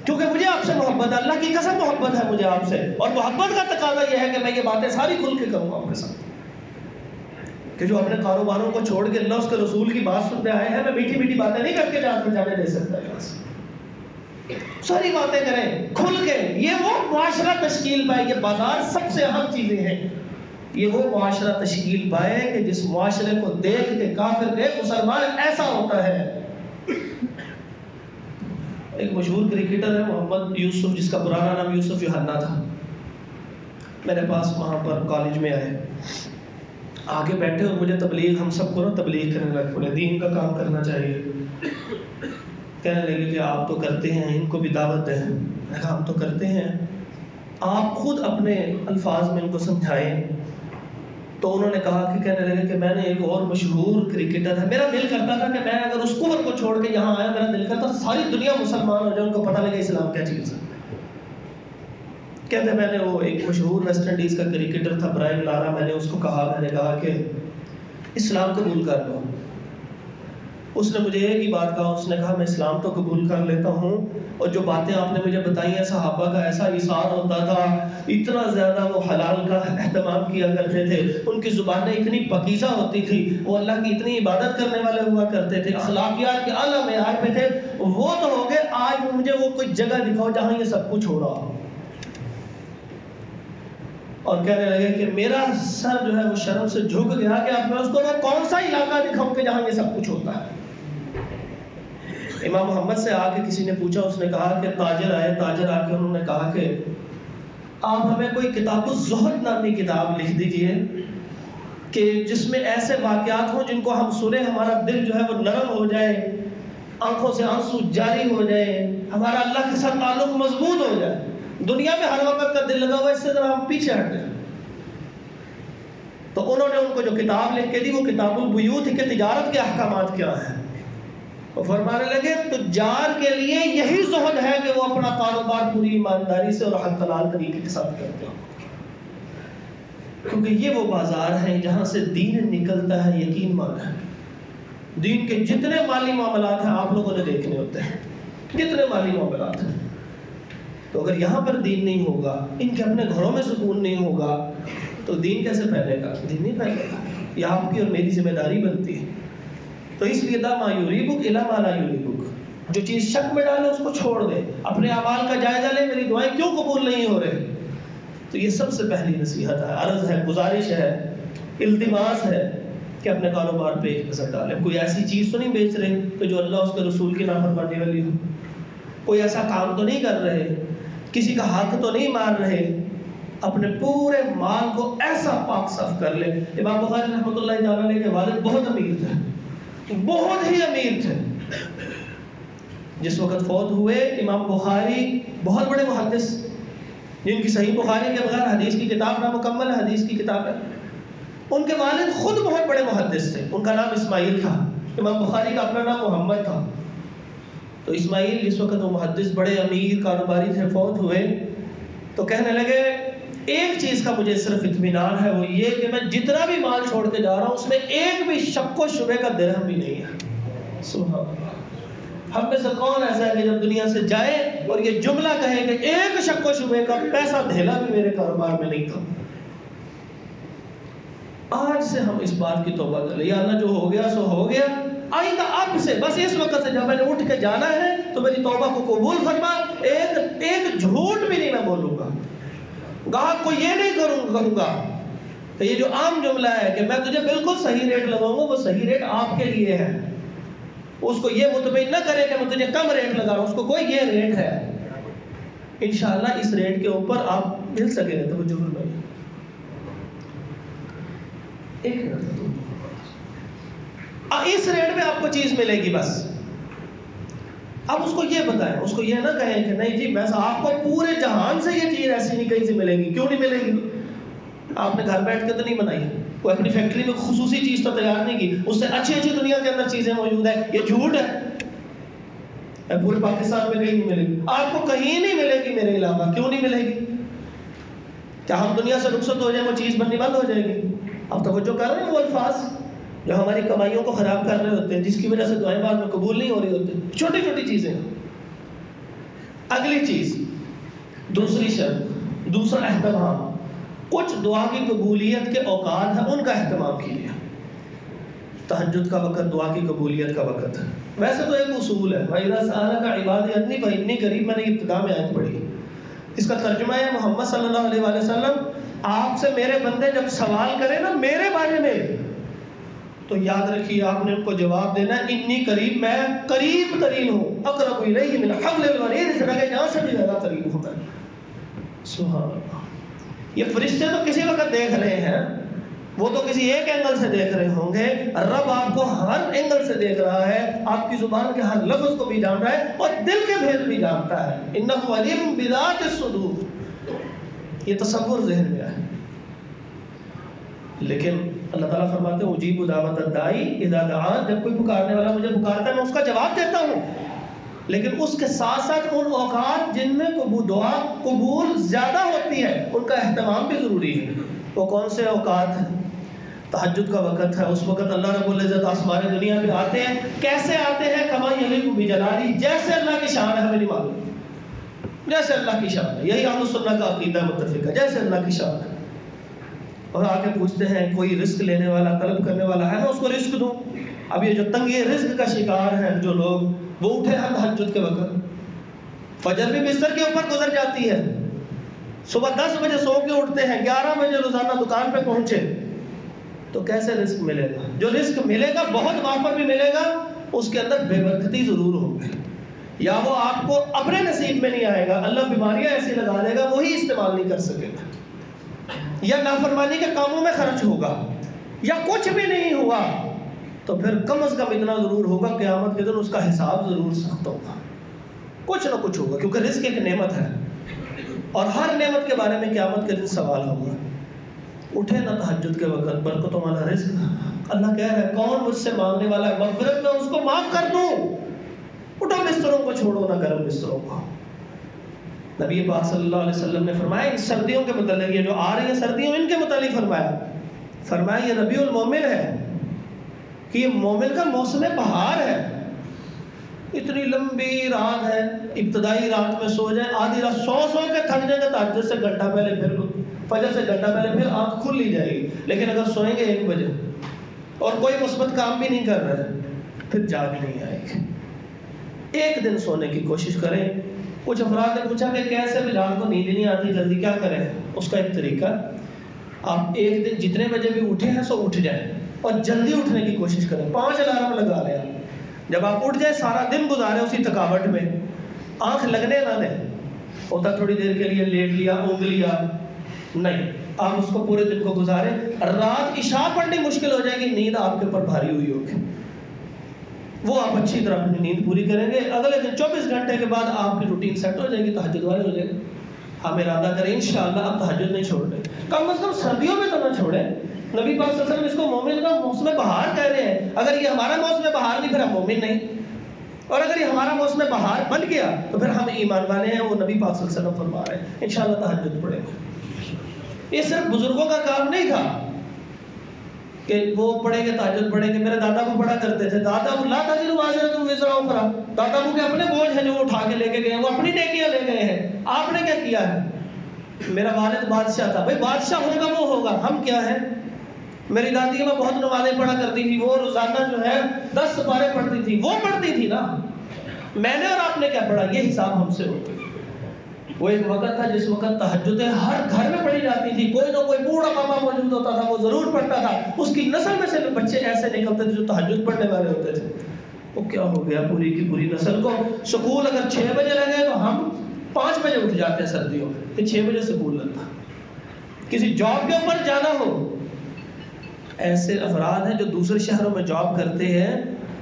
کیونکہ مجھے آپ سے محبت ہے، اللہ کی قسم محبت ہے مجھے آپ سے، اور محبت کا تقاضا یہ ہے کہ میں یہ باتیں ساری کھل کے کروں گا آپ کے ساتھ، کہ جو اپنے کاروباروں کو چھوڑ کے اللہ اس کے رسول کی بات سنتے آئے ہیں، میں میٹھی میٹھی باتیں نہیں کر کے جانے دے سکتا یہاں سے، ساری باتیں کریں کھل کے۔ یہ وہ معاشرہ تشکیل پائے، یہ بازار سب سے اہم چیزیں ہیں، یہ وہ معاشرہ تشکیل پائے کہ جس معاشرے کو دیکھ کے کافر کے مسلمان ایسا ہوتا ہے۔ ایک مشہور کرکٹر ہے محمد یوسف، جس کا پرانا نام یوسف یوحنا تھا، میرے پاس وہاں پر کالج میں آئے، آگے بیٹھے اور مجھے تبلیغ، ہم سب کو نا تبلیغ کرنے لگے، بولے دین کا کام کرنا چاہیے، کہنے لگے کہ آپ تو کرتے ہیں، ان کو بھی دعوت دیں، میں کہا ہم تو کرتے ہیں، آپ خود اپنے الفاظ میں ان کو سمجھائیں۔ تو انہوں نے کہا کہ کہنے لگے کہ میں نے ایک اور مشہور کرکٹر ہے، میرا دل کرتا تھا کہ میں اگر اس کفر کو چھوڑ کے یہاں آیا، میرا دل کرتا ساری دنیا مسلمان ہو جائے، ان کو پتہ لگے اسلام کیا چیز ہے۔ کہتے میں نے وہ ایک مشہور ویسٹ انڈیز کا کرکٹر تھا برائن لارا، میں نے اس کو کہا، میں نے کہا کہ اسلام قبول کر لو. اس نے مجھے ایک ہی بات کہا, اس نے کہا میں اسلام تو قبول کر لیتا ہوں, اور جو باتیں آپ نے مجھے بتائی ہیں صحابہ کا ایسا اثار ہوتا تھا, اتنا زیادہ وہ حلال کا اہتمام کیا کرتے تھے, ان کی زبانیں اتنی پاکیزہ ہوتی تھی, وہ اللہ کی اتنی عبادت کرنے والے ہوا کرتے تھے, اخلاقیات کے اعلیٰ معیار پہ تھے, وہ تو ہو گئے, آج مجھے وہ کوئی جگہ دکھاؤ جہاں یہ سب کچھ ہو رہا ہو. اور کہنے لگے کہ میرا سر جو ہے وہ شرم سے جھک گیا کہ اب میں اس کو وہ کون سا علاقہ دکھاؤں کہ جہاں یہ سب کچھ ہوتا ہے. امام محمد سے آ کے کسی نے پوچھا, اس نے کہا کہ تاجر آئے, تاجر آ کے انہوں نے کہا کہ آپ ہمیں کوئی کتاب الزہد نامی کتاب لکھ دیجئے کہ جس میں ایسے واقعات ہوں جن کو ہم سنیں ہمارا دل جو ہے وہ نرم ہو جائے, آنکھوں سے آنسو جاری ہو جائے, ہمارا اللہ کے ساتھ تعلق مضبوط ہو جائے. دنیا میں ہر وقت کا دل لگا ہوا ہے, اس سے ذرا ہم پیچھے ہٹ جائیں. تو انہوں نے ان کو جو کتاب لکھ کے دی وہ کتاب البیوت کہ تجارت کے احکامات کیا ہیں. وہ فرمانے لگے تجار کے لیے یہی زہد ہے کہ وہ اپنا کاروبار پوری ایمانداری سے اور حق حلال طریقے کے ساتھ کرتے ہو, کیونکہ یہ وہ بازار ہیں جہاں سے دین نکلتا ہے. یقین مانا دین کے جتنے مالی معاملات ہیں آپ لوگوں نے دیکھنے ہوتے ہیں, کتنے مالی معاملات ہیں. تو اگر یہاں پر دین نہیں ہوگا, ان کے اپنے گھروں میں سکون نہیں ہوگا, تو دین کیسے پھیلے گا؟ دین نہیں پھیلے گا. یہ آپ کی اور میری ذمہ داری بنتی ہے. تو اس لیے دا ما یریبک الی ما لا یریبک, جو چیز شک میں ڈالے اس کو چھوڑ دے, اپنے اعمال کا جائزہ لے, میری دعائیں کیوں قبول نہیں ہو رہے. تو یہ سب سے پہلی نصیحت ہے, عرض ہے, گزارش ہے, التماس ہے کہ اپنے کاروبار پہ ایک نظر ڈالیں. کوئی ایسی چیز تو نہیں بیچ رہے کہ جو اللہ اس کے رسول کی نافرمانی والی ہو, کوئی ایسا کام تو نہیں کر رہے, کسی کا حق تو نہیں مار رہے, اپنے پورے مال کو ایسا پاک صاف کر لے. امام بخاری رحمۃ اللہ تعالیٰ علیہ کے والد بہت امیر تھے, بہت ہی امیر تھے. جس وقت فوت ہوئے امام بخاری بہت بڑے محدث, جن کی صحیح بخاری کے بغیر حدیث کی کتاب نامکمل حدیث کی کتاب ہے. ان کے والد خود بہت بڑے محدث تھے, ان کا نام اسماعیل تھا, امام بخاری کا اپنا نام محمد تھا. تو اسماعیل جس وقت وہ محدث بڑے امیر کاروباری تھے, فوت ہوئے تو کہنے لگے ایک چیز کا مجھے صرف اطمینان ہے, وہ یہ کہ میں جتنا بھی مال چھوڑ کے جا رہا ہوں اس میں ایک بھی شک و شبے کا درہم بھی نہیں ہے. سبحان اللہ. ہم میں سے کون ایسا ہے کہ جب دنیا سے جائے اور یہ جملہ کہے کہ ایک شک و شبے کا پیسہ دھیلا بھی میرے کاروبار میں نہیں تھا. آج سے ہم اس بات کی توبہ کریں, یا اللہ جو ہو گیا سو ہو گیا, آئندہ اب سے بس اس وقت سے جب میں نے اٹھ کے جانا ہے تو میری توبہ کو قبول فرما, ایک جھوٹ بھی نہیں میں بولوں گا, گاہک کو یہ نہیں کروں گا کہ یہ جو عام جملہ ہے کہ میں تجھے بالکل صحیح ریٹ لگاؤں گا, وہ صحیح ریٹ آپ کے لیے ہے. اس کو یہ مطمئن نہ کرے کہ میں تجھے کم ریٹ لگا رہا ہوں, اس کو کوئی یہ ریٹ ہے, انشاءاللہ اس ریٹ کے اوپر آپ مل سکے گا. توجہ فرمائیے, ایک اس ریٹ میں آپ کو چیز ملے گی بس. اب اس کو یہ بتائیں, اس کو یہ نہ کہیں کہ نہیں جی ویسا آپ کو پورے جہان سے یہ چیز ایسی نہیں کہیں سے ملے گی. کیوں نہیں ملے گی؟ آپ نے گھر بیٹھ کے تو نہیں بنائی, کوئی اپنی فیکٹری میں خصوصی چیز تو تیار نہیں کی, اس سے اچھی اچھی دنیا کے اندر چیزیں موجود ہیں. یہ جھوٹ ہے, پورے پاکستان میں کہیں نہیں ملے گی, آپ کو کہیں نہیں ملے گی میرے علاوہ. کیوں نہیں ملے گی؟ کیا ہم دنیا سے رخصت ہو جائیں وہ چیز بننی بند ہو جائے گی؟ اب توجہ کر رہے ہیں وہ الفاظ جو ہماری کمائیوں کو خراب کر رہے ہوتے ہیں, جس کی وجہ سے دعائیں بعد میں قبول نہیں ہو رہی ہوتی. چھوٹی چھوٹی چیزیں. اگلی چیز, دوسری شرط, دوسرا اہتمام, کچھ دعا کی قبولیت کے اوقات ہیں, ان کا اہتمام کیجیے. تہجد کا وقت دعا کی قبولیت کا وقت ہے. ویسے تو ایک اصول ہے, وَإِذَا سَأَلَكَ عِبَادِي عَنِّي فَإِنِّي قَرِيبٌ, میں نے ابتدا میں آیت پڑھی. اس کا ترجمہ ہے محمد صلی اللہ علیہ وآلہ وسلم, آپ سے میرے بندے جب سوال کریں نا میرے بارے میں, تو یاد رکھیے آپ نے ان کو جواب دینا انی قریب, میں قریب ترین ہوں, اقرب الیہ من حبل الورید, اس لگے جہاں سے بھی زیادہ قریب ہوں میں. سبحان اللہ. یہ فرشتے تو کسی وقت دیکھ رہے ہیں, وہ تو کسی ایک اینگل سے دیکھ رہے ہوں گے, رب آپ کو ہر اینگل سے دیکھ رہا ہے, آپ کی زبان کے ہر لفظ کو بھی جان رہا ہے اور دل کے بھید بھی جانتا ہے. انہ علیم بذات الصدور, یہ تصور ذہن میں ہے. لیکن اللہ تعالیٰ فرماتے ہیں اجیب دعوت الداعی اذا دعان, جب کوئی پکارنے والا مجھے پکارتا ہے میں اس کا جواب دیتا ہوں. لیکن اس کے ساتھ ساتھ ان اوقات جن میں دعا قبول زیادہ ہوتی ہے ان کا اہتمام بھی ضروری ہے. وہ کون سے اوقات ہیں؟ تہجد کا وقت ہے، اس وقت اللہ رب العزت آسمان دنیا پہ آتے ہیں. کیسے آتے ہیں؟ کما یلیق بجلالہ، جیسے اللہ کی شان ہے. ہمیں نہیں معلوم، جیسے اللہ کی شان ہے. یہی اہل سنت کا عقیدہ متفق ہے، جیسے اللہ کی شان ہے. اور آ کے پوچھتے ہیں کوئی رزق لینے والا، طلب کرنے والا ہے، میں اس کو رزق دوں. اب یہ جو تنگی رزق کا شکار ہیں جو لوگ، وہ اٹھے ہیں تہجد کے وقت، فجر بھی بستر کے اوپر گزر جاتی ہے، صبح 10 بجے سو کے اٹھتے ہیں، 11 بجے روزانہ دکان پہ پہنچے، تو کیسے رزق ملے گا؟ جو رزق ملے گا بہت وہاں پر بھی ملے گا، اس کے اندر بے برکتی ضرور ہوگی، یا وہ آپ کو اپنے نصیب میں نہیں آئے گا، اللہ بیماریاں ایسی لگا دے گا وہی استعمال نہیں کر سکے گا، یا نافرمانی کے کاموں میں خرچ ہوگا، یا کچھ بھی نہیں ہوا تو پھر کم از کم اتنا ضرور ہوگا قیامت کے دن اس کا حساب ضرور سخت ہوگا، کچھ نہ کچھ ہوگا، کیونکہ رزق ایک نعمت ہے اور ہر نعمت کے بارے میں قیامت کے دن سوال ہوگا. اٹھے نہ تہجد کے وقت، برکتوں والا رزق. اللہ کہہ رہا ہے کون مجھ سے مانگنے والا ہے مغفرت میں اس کو معاف کر دوں. اٹھو بستروں کو چھوڑو نہ گرم بستروں کو. نبی پاک صلی اللہ علیہ وسلم نے فرمایا ان سردیوں کے متعلق، یہ جو آ رہی ہیں سردیوں ان کے متعلق فرمایا یہ ربیع المومن ہے، کہ یہ مومن کا موسم بہار ہے. اتنی لمبی رات ہے، ابتدائی رات میں سو جائیں، آدھی رات سو کے تھک جائیں گے، تہجد سے گھنٹہ پہلے پھر فجر سے گھنٹہ پہلے پھر آنکھ کھل لی جائے گی. لیکن اگر سوئیں گے 1 بجے اور کوئی مثبت کام بھی نہیں کر رہے پھر جاگ نہیں آئے گی. ایک دن سونے کی کوشش کریں. کچھ افراد نے پوچھا کہ کیسے بھی رات کو نیند نہیں آتی جلدی کیا کریں؟ اس کا ایک طریقہ، آپ ایک دن جتنے بجے بھی اٹھے ہیں سو اٹھ جائیں اور جلدی اٹھنے کی کوشش کریں. 5 الارم لگا لیں. جب آپ اٹھ جائیں سارا دن گزارے اسی تھکاوٹ میں، آنکھ لگنے نہ دیں. ہوتا تھوڑی دیر کے لیے لیٹ لیا، اونگ لیا، نہیں، آپ اس کو پورے دن کو گزاریں. رات عشاء پڑھنی مشکل ہو جائے گی، نیند آپ کے اوپر بھاری ہوئی ہوگی، وہ آپ اچھی طرح اپنی نیند پوری کریں گے. اگلے دن 24 گھنٹے کے بعد آپ کی روٹین سیٹ ہو جائے گی، تہجد والے ہو جائے گے. ہم ارادہ کریں انشاءاللہ اب تہجد نہیں چھوڑ دیں، کم از کم سردیوں میں تو نہ چھوڑیں. نبی پاک صلی اللہ علیہ وسلم اس کو مومن کا موسم بہار کہہ رہے ہیں. اگر یہ ہمارا موسم بہار نہیں پھر ہم مومن نہیں، اور اگر یہ ہمارا موسم بہار بن گیا تو پھر ہم ایمان والے ہیں. وہ نبی پاک صلی اللہ علیہ وسلم فرما رہے ہیں انشاءاللہ تہجد پڑھیں گے. یہ صرف بزرگوں کا کام نہیں تھا کہ وہ پڑھیں گے تہجد پڑھیں گے. میرے دادا کو پڑھا کرتے تھے. دادا لا تزر وازرۃ وزر اخری، دادا کو کے اپنے بوجھ ہیں جو وہ اٹھا کے لے کے گئے، وہ اپنی نیکیاں لے گئے ہیں. آپ نے کیا کیا ہے؟ میرا والد بادشاہ تھا، بھائی بادشاہ ہوگا وہ ہوگا، ہم کیا ہیں؟ میری دادی میں بہت نمازیں پڑھا کرتی تھی، وہ روزانہ جو ہے 10 سپارے پڑھتی تھی، وہ پڑھتی تھی نا. میں نے اور آپ نے کیا پڑھا؟ یہ حساب ہم سے ہوتا. وہ ایک وقت تھا جس وقت تہجدیں ہر گھر میں پڑھی جاتی تھی، کوئی نہ کوئی بوڑھا ماما موجود ہوتا تھا، وہ ضرور پڑھتا تھا. اس کی نسل میں سے بچے ایسے نکلتے تھے جو تہجد پڑھنے والے ہوتے تھے. وہ کیا ہو گیا پوری کی پوری نسل کو؟ سکول اگر 6 بجے لگے تو ہم 5 بجے اٹھ جاتے ہیں سردیوں میں، پھر 6 بجے سکول لگتا. کسی جاب کے اوپر جانا ہو، ایسے افراد ہیں جو دوسرے شہروں میں جاب کرتے ہیں،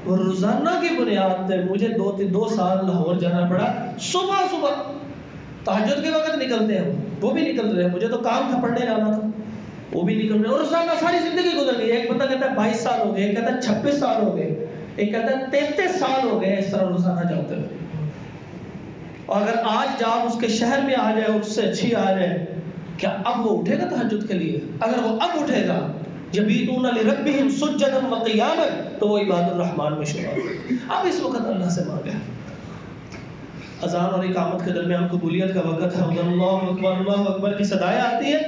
وہ روزانہ کی بنیاد پہ، مجھے 2 سال لاہور جانا پڑا، صبح تہجد کے وقت نکلتے ہیں، وہ بھی نکل رہے ہیں. مجھے تو کام تھا، پڑھنے جانا تھا، وہ بھی نکل رہے ہیں. اور روزانہ ساری زندگی گزر گئی. ایک بندہ کہتا ہے 22 سال ہو گئے، ایک کہتا ہے 26 سال ہو گئے، ایک کہتا ہے 33 سال ہو گئے اس طرح روزانہ جاتے ہوئے. اور اگر آج جاب اس کے شہر میں آ جائے اور اس سے اچھی آ جائے، کیا اب وہ اٹھے گا تہجد کے لیے؟ اگر وہ اب اٹھے گا یبیتون لربہم سجدا وقیاما، تو وہ عباد الرحمن میں شمار ہوگا. اب اس وقت اللہ سے مانگے. اذان اور اقامت کے درمیان قبولیت کا وقت ہے. ادھر اللہ اکبر کی صدائیں آتی ہیں،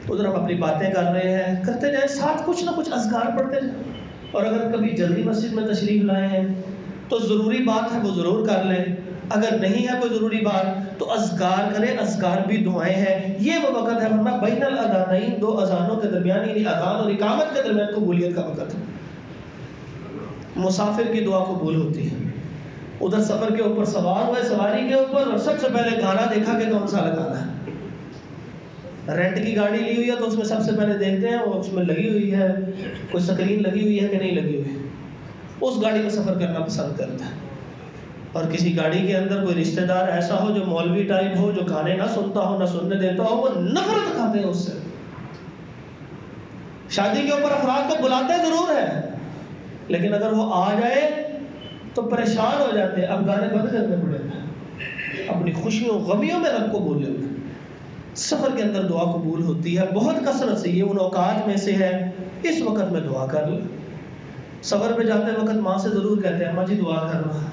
ادھر ہم اپنی باتیں کر رہے ہیں، کرتے جائیں، ساتھ کچھ نہ کچھ اذکار پڑھتے جائیں. اور اگر کبھی جلدی مسجد میں تشریف لائے ہیں تو ضروری بات ہے وہ ضرور کر لیں. اگر نہیں ہے کوئی ضروری بات تو اذکار کریں. اذکار بھی دعائیں ہیں. یہ وہ وقت ہے ورنہ بین الاذانین، 2 اذانوں کے درمیان، یعنی اذان اور اقامت کے درمیان قبولیت کا وقت ہے. مسافر کی دعا قبول ہوتی ہے. ادھر سفر کے اوپر سوار ہوئے سواری کے اوپر، اور سب سے پہلے گانا دیکھا کہ کون سا لگانا ہے. رینٹ کی گاڑی لی ہوئی ہے تو اس میں سب سے پہلے دیکھتے ہیں وہ اس میں لگی ہوئی ہے، کوئی سکرین لگی ہوئی ہے کہ نہیں لگی ہوئی. اس گاڑی میں سفر کرنا پسند کرتا ہے. اور کسی گاڑی کے اندر کوئی رشتہ دار ایسا ہو جو مولوی ٹائپ ہو، جو گانے نہ سنتا ہو نہ سننے دیتا ہو، وہ نفرت کھاتے ہیں اس سے. شادی کے اوپر افراد کو بلاتے ضرور ہیں، لیکن اگر وہ آ جائے تو پریشان ہو جاتے ہیں. اب گانے بند کرنے پڑے ہیں، اپنی خوشیوں غمیوں میں رب کو بولے ہوئے. سفر کے اندر دعا قبول ہوتی ہے بہت کثرت سے. یہ ان اوقات میں سے ہے اس وقت میں دعا کر لوں. سفر پہ جاتے وقت ماں سے ضرور کہتے ہیں اماں جی دعا کرنا.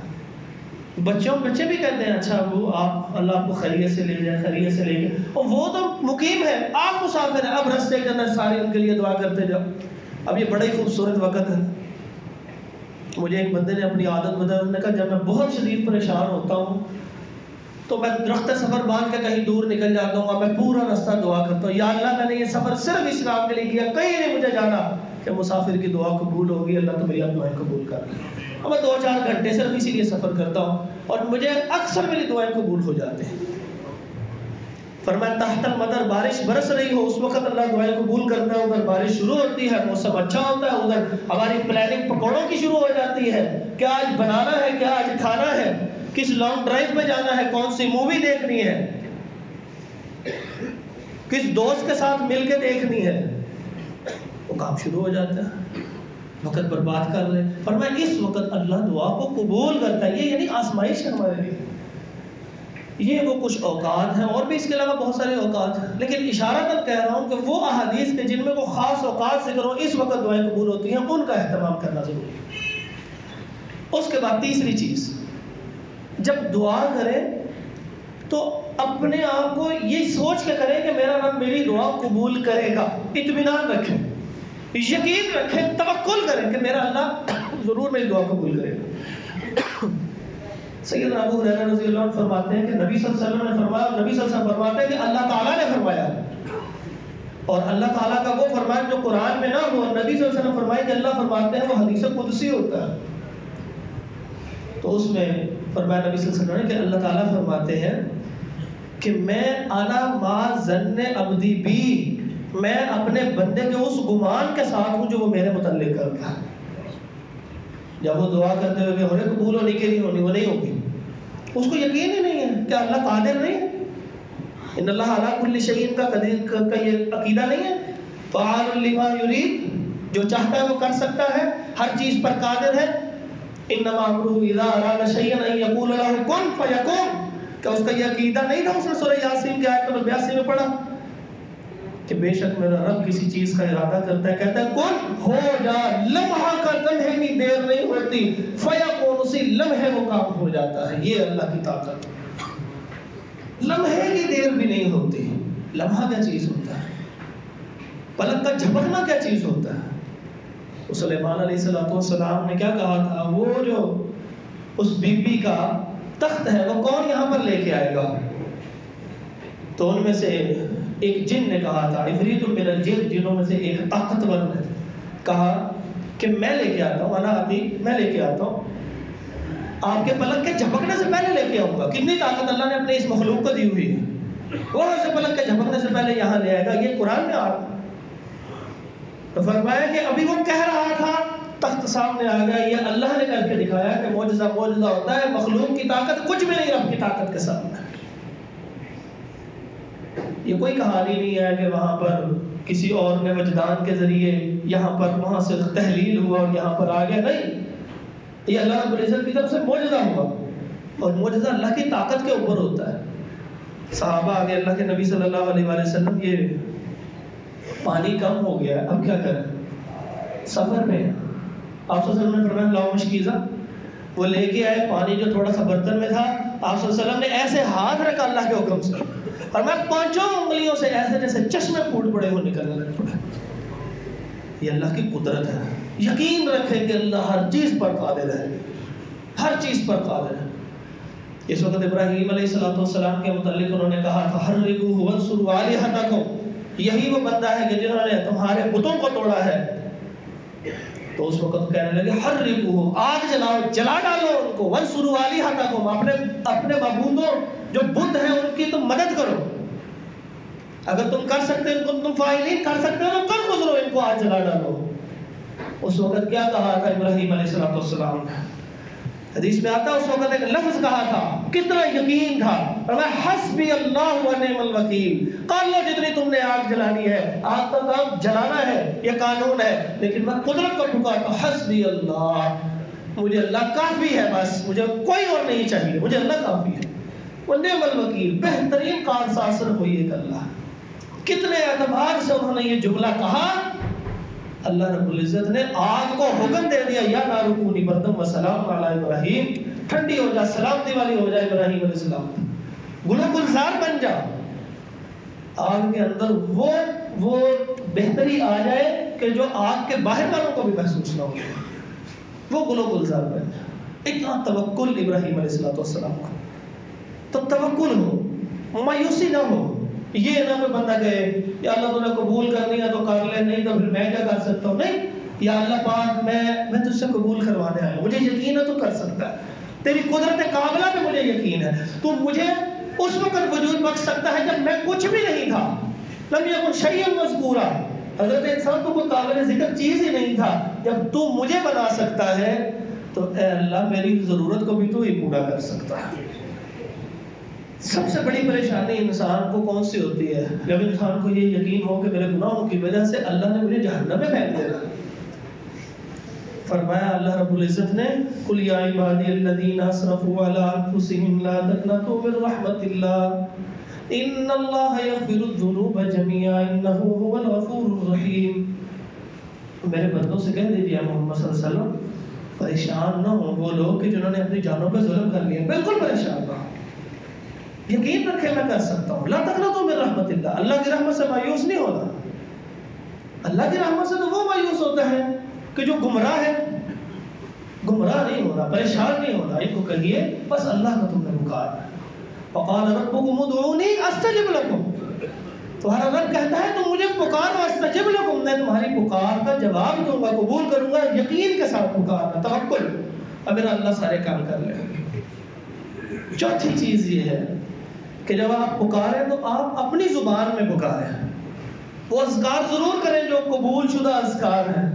بچے بھی کہتے ہیں اچھا ابو آپ اللہ آپ کو خیریت سے لے جائے, خیریت سے لے جائے. اور وہ تو مقیم ہے, آپ مسافر ہیں, اب رستے کے اندر سارے ان کے لیے دعا کرتے جاؤ. اب یہ بڑا ہی خوبصورت وقت ہے. مجھے ایک بندے نے اپنی عادت بتائی, انہوں نے کہا جب میں بہت شدید پریشان ہوتا ہوں تو میں رخت سفر باندھ کے کہیں دور نکل جاتا ہوں اور میں پورا رستہ دعا کرتا ہوں, یا اللہ میں نے یہ سفر صرف اس کام کے لیے کیا, کہیں نہیں مجھے جانا, کہ مسافر کی دعا قبول ہوگی, اللہ تو میری دعائیں قبول کر لے. اور میں 2-4 گھنٹے صرف اسی لیے سفر کرتا ہوں اور مجھے اکثر میری دعائیں قبول ہو جاتے ہیں. فرمایا تحت المطر, بارش برس رہی ہو اس وقت اللہ دعائیں قبول کرتا ہے. ادھر بارش شروع ہوتی ہے, موسم اچھا ہوتا ہے, ادھر ہماری پلاننگ پکوڑوں کی شروع ہو جاتی ہے, کیا آج بنانا ہے, کیا آج کھانا ہے, کس لانگ ڈرائیو پہ جانا ہے, کون سی مووی دیکھنی ہے, کس دوست کے ساتھ مل کے دیکھنی ہے. وہ کام شروع ہو جاتا ہے, وقت برباد کر رہے. فرمایا اس وقت اللہ دعا کو قبول کرتا ہے. یہ یعنی آزمائش ہے ہمارے لیے. یہ وہ کچھ اوقات ہیں, اور بھی اس کے علاوہ بہت سارے اوقات ہیں, لیکن اشارتاً کہہ رہا ہوں کہ وہ احادیث کے جن میں وہ خاص اوقات ذکر ہو اس وقت دعائیں قبول ہوتی ہیں, ان کا اہتمام کرنا ضروری ہے. اس کے بعد تیسری چیز, جب دعا کریں تو اپنے آپ کو یہ سوچ کے کریں کہ میرا رب میری دعا قبول کرے گا. اطمینان رکھیں, یقین رکھیں, توکل کریں کہ میرا اللہ ضرور میری دعا قبول کرے گا. سیدنا ابو ہریرہ رضی اللہ عنہ فرماتے ہیں کہ نبی صلی اللہ علیہ وسلم نے فرمایا, نبی صلی اللہ علیہ وسلم فرماتے ہیں کہ اللہ تعالیٰ نے فرمایا, اور اللہ تعالیٰ کا وہ فرمان جو قرآن میں نہ ہو, نبی صلی اللہ علیہ وسلم فرمائے کہ اللہ فرماتے ہیں وہ حدیث قدسی ہوتا ہے. تو اس میں فرمایا نبی صلی اللہ علیہ وسلم نے کہ اللہ تعالیٰ فرماتے ہیں کہ میں انا ما ظن عبدی بی, میں اپنے بندے کے اس گمان کے ساتھ ہوں جو وہ میرے متعلق کرتا ہے. جب وہ دعا کرتے ہوئے کہ ہمیں قبول ہونی کہ نہیں ہونی, وہ نہیں ہوگی, اس کو یقین ہی نہیں ہے کہ اللہ قادر نہیں ہے. ان اللہ علی کل شیء کا یہ عقیدہ نہیں ہے. فعال لما یرید, جو چاہتا ہے وہ کر سکتا ہے, ہر چیز پر قادر ہے. انما امرہ اذا اراد شیئا ان یقول له کن فیکون, کہ اس کا یہ عقیدہ نہیں تھا. اس نے سورہ یاسین کی آیت نمبر 82 میں پڑھا کہ بے شک میرا رب کسی چیز کا ارادہ کرتا ہے, کہتا ہے کن ہو جا, لمحہ کا لمحے کی دیر نہیں ہوتی, فیکون, اسی لمحے وہ کام ہو جاتا ہے. یہ اللہ کی طاقت, لمحے کی دیر بھی نہیں ہوتی. لمحہ کیا چیز ہوتا ہے, پلک کا جھپکنا کیا چیز ہوتا ہے. سلیمان علیہ السلام نے کیا کہا تھا, وہ جو اس بی بی کا تخت ہے وہ کون یہاں پر لے کے آئے گا. تو ان میں سے ایک جن نے کہا تھا, عفریت من الجن, جنوں میں سے ایک طاقتور نے کہا کہ میں لے کے آتا ہوں, انا آتی, میں لے کے آتا ہوں, آپ کے پلک کے جھپکنے سے پہلے لے کے آؤں گا. کتنی طاقت اللہ نے اپنے اس مخلوق کو دی ہوئی ہے, وہاں سے پلک کے جھپکنے سے پہلے یہاں لے آئے گا. یہ قرآن میں آ رہا. تو فرمایا کہ ابھی وہ کہہ رہا تھا, تخت سامنے آ گیا, یہ اللہ نے کر کے دکھایا کہ معجزہ معجزہ ہوتا ہے. مخلوق کی طاقت کچھ بھی نہیں رب کی طاقت کے سامنے. یہ کوئی کہانی نہیں ہے کہ وہاں پر کسی اور نے وجدان کے ذریعے یہاں پر وہاں سے تحلیل ہوا اور یہاں پر آ گیا. نہیں, یہ اللہ رب العزت کی طرف سے معجزہ ہوا, اور معجزہ اللہ کی طاقت کے اوپر ہوتا ہے. صحابہ آگے اللہ کے نبی صلی اللہ علیہ وآلہ وسلم, یہ پانی کم ہو گیا, اب کیا کریں, سفر میں. آپ صلی اللہ علیہ وسلم نے فرمایا لاؤ مشکیزہ, وہ لے کے آئے پانی جو تھوڑا سا برتن میں تھا. آپ صلی اللہ علیہ وسلم نے ایسے ہاتھ رکھا اللہ کے حکم سے, اور میں 5 انگلیوں سے ایسے جیسے چشمے پھوٹ پڑے ہو نکلنے لگ پڑے. یہ اللہ کی قدرت ہے. یقین رکھیں کہ اللہ ہر چیز پر قادر ہے, ہر چیز پر قادر ہے. اس وقت ابراہیم علیہ السلام کے متعلق انہوں نے کہا تھا حرقوہ وانصروا آلہتکم, یہی وہ بندہ ہے کہ جنہوں نے تمہارے بتوں کو توڑا ہے. تو اس وقت کہنے لگے حرقوہ, آگ جلاؤ, جلا ڈالو ان کو, وانصروا آلہتکم, اپنے معبودوں جو بت ہیں ان کی تم مدد کرو. اگر تم کر سکتے ہو, تم فاعلین کر سکتے ہو تو کر گزرو, ان کو آگ جلا ڈالو. اس وقت کیا کہا تھا ابراہیم علیہ السلام نے, حدیث میں آتا ہے اس وقت ایک لفظ کہا تھا, کتنا یقین تھا, فرمایا حسبی اللہ و نعم الوکیل. کر لو جتنی تم نے آگ جلانی ہے, آگ کا کام جلانا ہے, یہ قانون ہے, لیکن میں قدرت کو پکارتا ہوں, حسبی اللہ, مجھے اللہ کافی ہے, بس مجھے کوئی اور نہیں چاہیے, مجھے اللہ کافی ہے. وہ نعم الوکیل, بہترین کارساز صرف وہی ایک اللہ. کتنے اعتبار سے انہوں نے یہ جملہ کہا, اللہ رب العزت نے آگ کو حکم دے دیا یا نار کونی بردم و سلام علی ابراہیم، ٹھنڈی ہو جا، سلامتی والی ہو جائے ابراہیم علیہ السلام، گلو گلزار بن جا. آگ کے اندر وہ بہتری آ جائے کہ جو آگ کے باہر والوں کو بھی محسوس نہ ہو، وہ گلو گلزار بن جائے. اتنا توکل ابراہیم علیہ السلام کو. تو توکل ہو، مایوسی نہ ہو. یہ نہ کوئی بندہ کہے یا اللہ تو نے قبول کرنی ہے تو کر لے، نہیں تو پھر میں کیا کر سکتا ہوں. نہیں، یا اللہ پاک میں تجھ سے قبول کروانے آیا ہوں، مجھے یقین ہے تو کر سکتا ہے، تیری قدرت کاملہ پہ مجھے یقین ہے، تو مجھے اس وقت وجود بخش سکتا ہے جب میں کچھ بھی نہیں تھا. لم یکن شیئا مذکورا، حضرت انسان کو کوئی قابل ذکر چیز ہی نہیں تھا. جب تو مجھے بنا سکتا ہے تو اے اللہ میری ضرورت کو بھی تو ہی پورا کر سکتا ہے. سب سے بڑی پریشانی انسان کو کون سی ہوتی ہے؟ جب انسان کو یہ یقین ہو کہ میرے گناہوں کی وجہ سے اللہ نے مجھے جہنم میں پھینک دینا. فرمایا اللہ رب العزت نے قل یا عبادی الذین اسرفوا علی انفسهم لا تقنطوا من رحمت اللہ ان اللہ یغفر الذنوب جميعا انہ هو الغفور الرحیم. میرے بندوں سے کہہ دیجیے محمد صلی اللہ علیہ وسلم پریشان نہ ہوں وہ لوگ کہ جنہوں نے اپنی جانوں پہ ظلم کر لیا. بالکل پریشان نہ ہوں، یقین رکھے میں کر سکتا ہوں. لا تقنطوا من رحمت اللہ، اللہ کی رحمت سے مایوس نہیں ہونا. اللہ کی رحمت سے تو وہ مایوس ہوتا ہے کہ جو گمراہ ہے. گمراہ نہیں ہونا، پریشان نہیں ہونا. ان کو کہیے بس اللہ کا تم نے پکارنا. وقال ربکم ادعونی استجب لکم، تمہارا رب کہتا ہے تم مجھے پکارو، استجب لکم، میں تمہاری پکار کا جواب دوں گا، قبول کروں گا. یقین کے ساتھ پکارنا، توکل. اب میرا اللہ سارے کام کر لے. چوتھی چیز یہ ہے کہ جب آپ پکاریں تو آپ اپنی زبان میں پکاریں. وہ اذکار ضرور کریں جو قبول شدہ اذکار ہیں،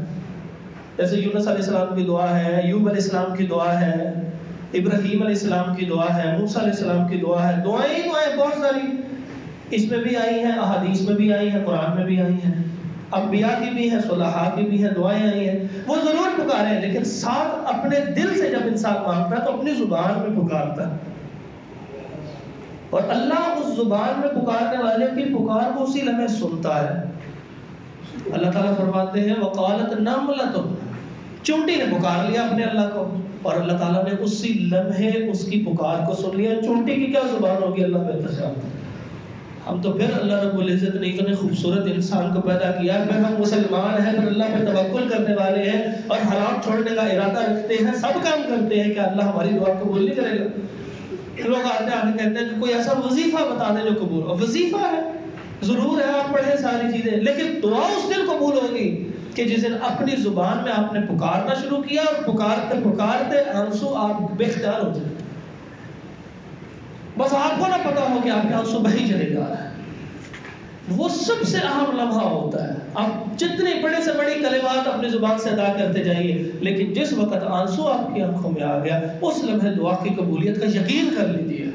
جیسے یونس علیہ السلام کی دعا ہے، ایوب علیہ السلام کی دعا ہے، ابراہیم علیہ السلام کی دعا ہے، موسیٰ علیہ السلام کی دعا ہے. دعائیں بہت ساری اس میں بھی آئی ہیں، احادیث میں بھی آئی ہیں، قرآن میں بھی آئی ہیں، انبیاء کی بھی ہیں، صلحاء کی بھی ہیں، دعائیں آئی ہیں. وہ ضرور پکاریں، لیکن ساتھ اپنے دل سے جب انسان مانگتا ہے تو اپنی زبان میں پکارتا ہے. اور اللہ اس زبان میں پکارنے والے کی پکار کو اسی لمحے سنتا ہے. اللہ تعالیٰ فرماتے ہیں وقالت نملۃ، چونٹی نے پکار لیا اپنے اللہ کو، اور اللہ تعالیٰ نے اسی لمحے اس کی پکار کو سن لیا. چونٹی کی کیا زبان ہوگی، اللہ بہتر جانتا ہے. ہم تو پھر اللہ رب العزت نے اتنے خوبصورت انسان کو پیدا کیا، پھر ہم مسلمان ہیں، پھر اللہ پہ توکل کرنے والے ہیں اور حرام چھوڑنے کا ارادہ رکھتے ہیں، سب کام کرتے ہیں کہ اللہ ہماری دعا قبول نہیں کرے گا. لوگ آتے ہیں کہتے ہیں کہ کوئی ایسا وظیفہ بتا دیں جو قبول ہو. وظیفہ ہے، ضرور ہے، آپ پڑھیں ساری چیزیں، لیکن دعا اس دن قبول ہوگی کہ جس دن اپنی زبان میں آپ نے پکارنا شروع کیا اور پکارتے پکارتے آنسو آپ بے اختیار ہو جائیں. بس آپ کو نہ پتا ہو کہ آپ کے آنسو بہی چلے جا رہا ہے. وہ سب سے اہم لمحہ ہوتا ہے. آپ جتنے بڑے سے بڑی کلمات اپنی زبان سے ادا کرتے جائیے، لیکن جس وقت آنسو آپ کی آنکھوں میں آ گیا اس لمحے دعا کی قبولیت کا یقین کر لیجیے.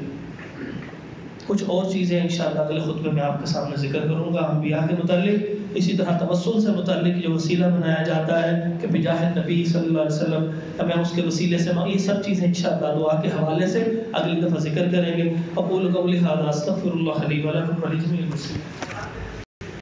کچھ اور چیزیں انشاءاللہ اگلے خطبے میں آپ کے سامنے ذکر کروں گا انبیاء کے متعلق. اسی طرح توسل سے متعلق جو وسیلہ بنایا جاتا ہے کہ بجاہ نبی صلی اللہ علیہ وسلم، ہمیں اس کے وسیلے سے یہ سب چیزیں انشاءاللہ دعا کے حوالے سے اگلی دفعہ ذکر کریں گے. اقول قولی ھذا استغفر اللہ لی ولکم ولجمیع المسلمین.